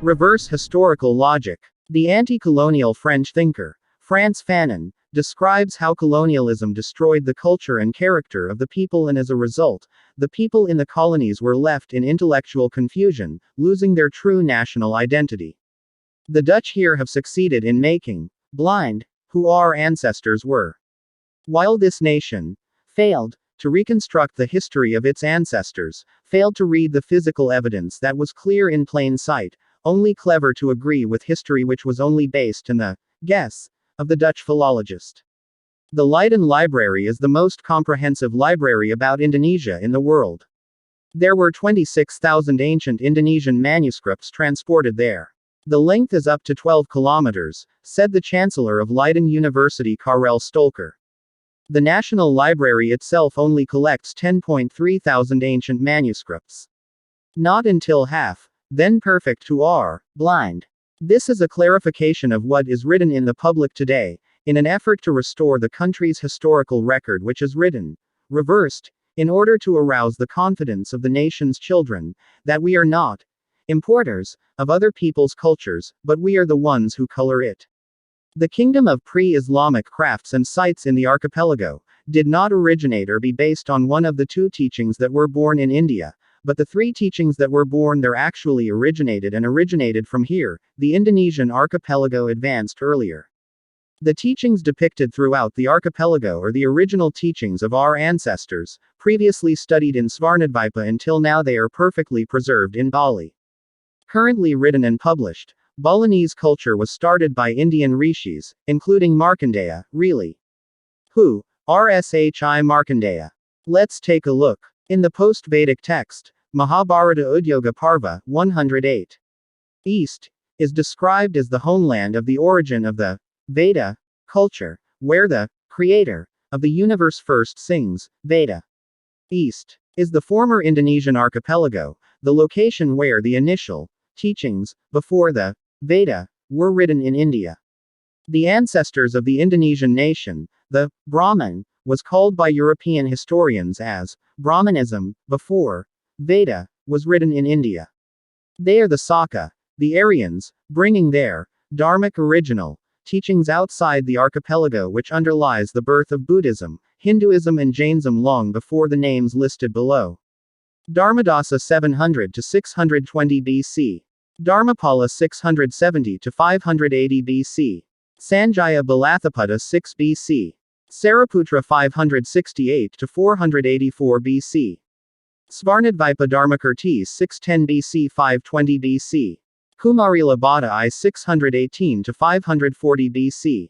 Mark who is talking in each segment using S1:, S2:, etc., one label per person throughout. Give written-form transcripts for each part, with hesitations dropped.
S1: Reverse historical logic. The anti-colonial French thinker, Frantz Fanon, describes how colonialism destroyed the culture and character of the people, and as a result, the people in the colonies were left in intellectual confusion, losing their true national identity. The Dutch here have succeeded in making blind who our ancestors were. While this nation failed to reconstruct the history of its ancestors, failed to read the physical evidence that was clear in plain sight, only clever to agree with history which was only based in the guess of the Dutch philologist. The Leiden Library is the most comprehensive library about Indonesia in the world. There were 26,000 ancient Indonesian manuscripts transported there. The length is up to 12 kilometers, said the Chancellor of Leiden University Karel Stolker. The National Library itself only collects 10.3 thousand ancient manuscripts. Not until half, then perfect to are blind. This is a clarification of what is written in the public today, in an effort to restore the country's historical record, which is written, reversed, in order to arouse the confidence of the nation's children, that we are not importers of other people's cultures, but we are the ones who color it. The kingdom of pre-Islamic crafts and sites in the archipelago did not originate or be based on one of the two teachings that were born in India, but the three teachings that were born there actually originated from here. The Indonesian archipelago advanced earlier. The teachings depicted throughout the archipelago are the original teachings of our ancestors, previously studied in Svarnadvipa until now they are perfectly preserved in Bali. Currently written and published, Balinese culture was started by Indian rishis, including Markandeya, really. Who? Rshi Markandeya. Let's take a look. In the post-Vedic text, Mahabharata Udyoga Parva, 108. East is described as the homeland of the origin of the Veda culture, where the creator of the universe first sings Veda. East is the former Indonesian archipelago, the location where the initial teachings, before the Veda, were written in India. The ancestors of the Indonesian nation, the Brahmin, was called by European historians as Brahmanism, before Veda was written in India. They are the Saka, the Aryans, bringing their Dharmic original teachings outside the archipelago, which underlies the birth of Buddhism, Hinduism and Jainism long before the names listed below. Dharmadasa 700 to 620 BC. Dharmapala 670 to 580 BC. Sanjaya Balathapada 6 BC. Sariputra 568 to 484 BC. Svarnadvipa Dharmakirtis 610 BC 520 BC. Kumarila Bhatta I 618 to 540 BC.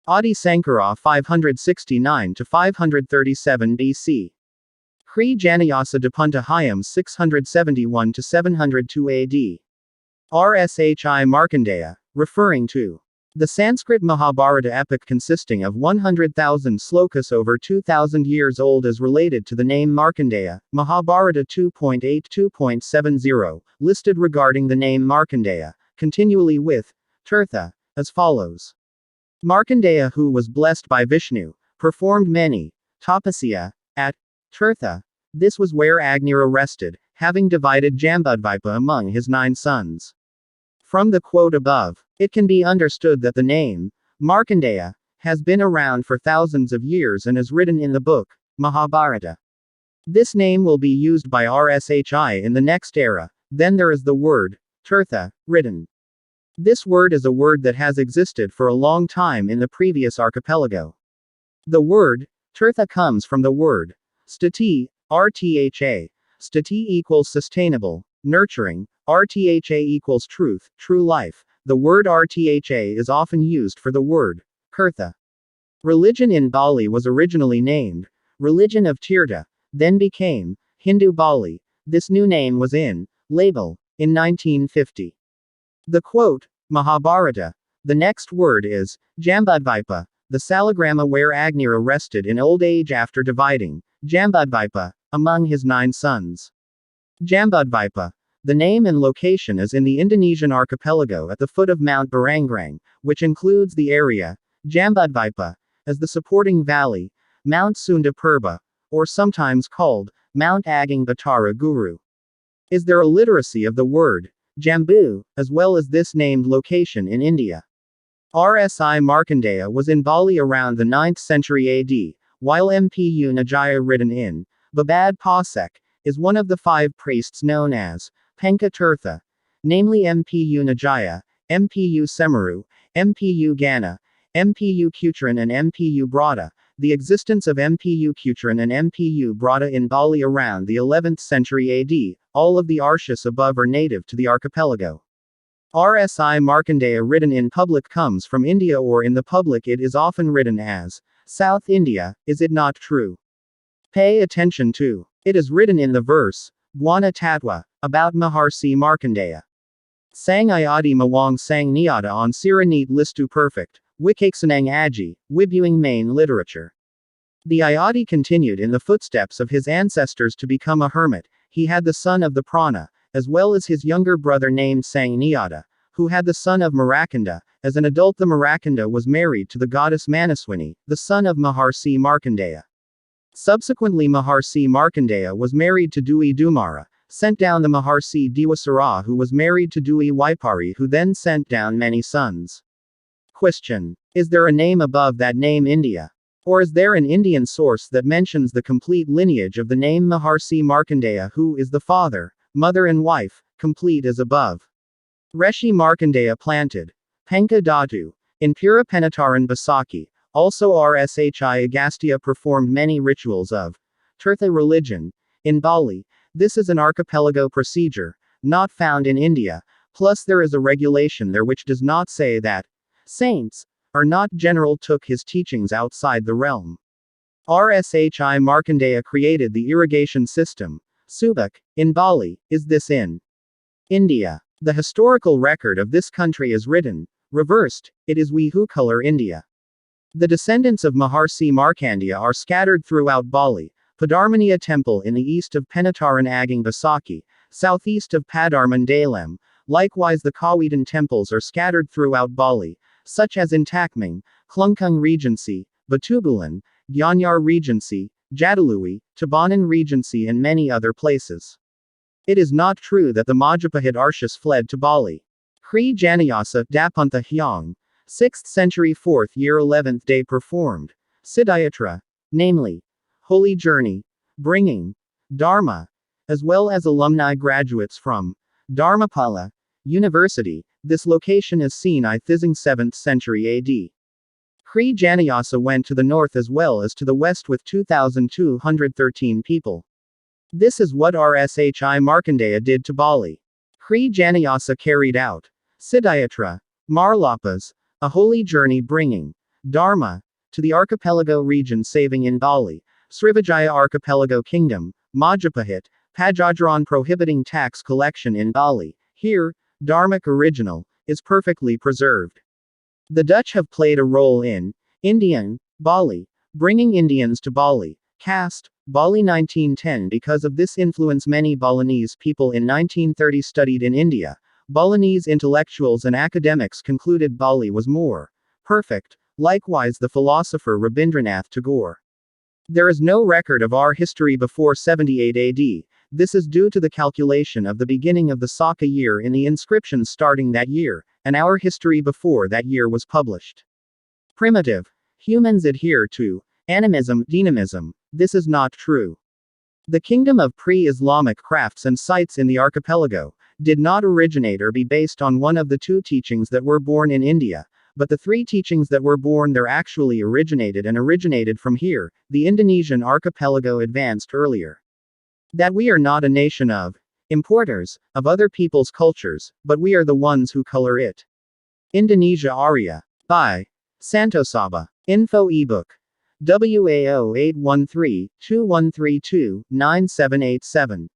S1: Adi Sankara 569 to 537 BC. Kri Janayasa Dapunta Hayam 671 to 702 AD. Rshi Markandeya, referring to the Sanskrit Mahabharata epic consisting of 100,000 slokas over 2,000 years old, is related to the name Markandeya. Mahabharata 2.8-2.70, listed regarding the name Markandeya, continually with Tirtha, as follows. Markandeya, who was blessed by Vishnu, performed many tapasya at Tirtha. This was where Agnira rested, having divided Jambudvipa among his 9 sons. From the quote above, it can be understood that the name Markandeya has been around for thousands of years and is written in the book Mahabharata. This name will be used by Rshi in the next era. Then there is the word Tirtha written. This word is a word that has existed for a long time in the previous archipelago. The word Tirtha comes from the word stati, rtha. Stati equals sustainable, nurturing, rtha equals truth, true life. The word rtha is often used for the word Kirtha. Religion in Bali was originally named Religion of Tirtha, then became Hindu Bali. This new name was in label in 1950. The quote, Mahabharata. The next word is Jambudvipa, the salagrama where Agnira rested in old age after dividing Jambudvipa among his 9 sons. Jambudvipa. The name and location is in the Indonesian archipelago at the foot of Mount Barangrang, which includes the area Jambudvipa as the supporting valley, Mount Sunda Purba, or sometimes called Mount Agung Batara Guru. Is there a literacy of the word Jambu, as well as this named location in India. RSI Markandeya was in Bali around the 9th century AD, while Mpu Najaya written in Babad Pasek, is one of the 5 priests known as Penka Tirtha, namely Mpu Najaya, Mpu Semaru, Mpu Gana, Mpu Kucharan and Mpu Brata. The existence of Mpu Kucharan and Mpu Brata in Bali around the 11th century AD, all of the Arshas above are native to the archipelago. RSI Markandeya written in public comes from India, or in the public it is often written as South India, is it not true? Pay attention to. It is written in the verse, Buana Tatwa, about Maharsi Markandeya. Sang Ayadi Mawang Sang Niada on Sira Neat Listu Perfect, Wikaksanang Aji, Wibuing Main Literature. The Ayadi continued in the footsteps of his ancestors to become a hermit. He had the son of the Prana, as well as his younger brother named Sang Niada, who had the son of Marakanda. As an adult, the Marakanda was married to the goddess Manaswini, the son of Maharsi Markandeya. Subsequently, Maharsi Markandeya was married to Dui Dumara, sent down the Maharsi Diwasara, who was married to Dui Waipari, who then sent down many sons. Question. Is there a name above that name India? Or is there an Indian source that mentions the complete lineage of the name Maharsi Markandeya, who is the father, mother and wife, complete as above? Rishi Markandeya planted Penka Dhatu in Pura Penataran Basaki. Also Rshi Agastya performed many rituals of Tirtha religion in Bali. This is an archipelago procedure, not found in India, plus there is a regulation there which does not say that saints are not general took his teachings outside the realm. Rshi Markandeya created the irrigation system, Subak, in Bali. Is this in India? The historical record of this country is written, reversed, it is we who color India. The descendants of Maharsi Markandeya are scattered throughout Bali. Padarmaniya Temple in the east of Penataran Agang Basaki, southeast of Padarman Dalem. Likewise the Kawitan temples are scattered throughout Bali, such as in Takmang, Klungkung Regency, Batubulan, Gianyar Regency, Jadalui, Tabanan Regency and many other places. It is not true that the Majapahit Arshas fled to Bali. Kri Janayasa Dapantha Hyang, 6th century 4th year 11th day performed Siddhayatra, namely, Holy Journey, bringing Dharma, as well as alumni graduates from Dharmapala University. This location is seen I Thizing 7th century AD. Kri Janayasa went to the north as well as to the west with 2,213 people. This is what Rshi Markandeya did to Bali. Kri Janayasa carried out Siddhayatra, Marlapas, a holy journey bringing Dharma to the archipelago region, saving in Bali, Srivijaya Archipelago Kingdom, Majapahit, Pajajaran prohibiting tax collection in Bali. Here, Dharmic original is perfectly preserved. The Dutch have played a role in Indian Bali, bringing Indians to Bali. Caste, Bali 1910. Because of this influence, many Balinese people in 1930 studied in India. Balinese intellectuals and academics concluded Bali was more perfect. Likewise, the philosopher Rabindranath Tagore. There is no record of our history before 78 AD. This is due to the calculation of the beginning of the Saka year in the inscriptions starting that year, and our history before that year was published. Primitive. Humans adhere to animism, dynamism. This is not true. The kingdom of pre-Islamic crafts and sites in the archipelago did not originate or be based on one of the 2 teachings that were born in India, but the 3 teachings that were born there actually originated from here. The Indonesian archipelago advanced earlier. That we are not a nation of importers of other people's cultures, but we are the ones who color it. INDONÉSIARYÄ. By Santosaba. Info eBook. WAO 813-2132-9787.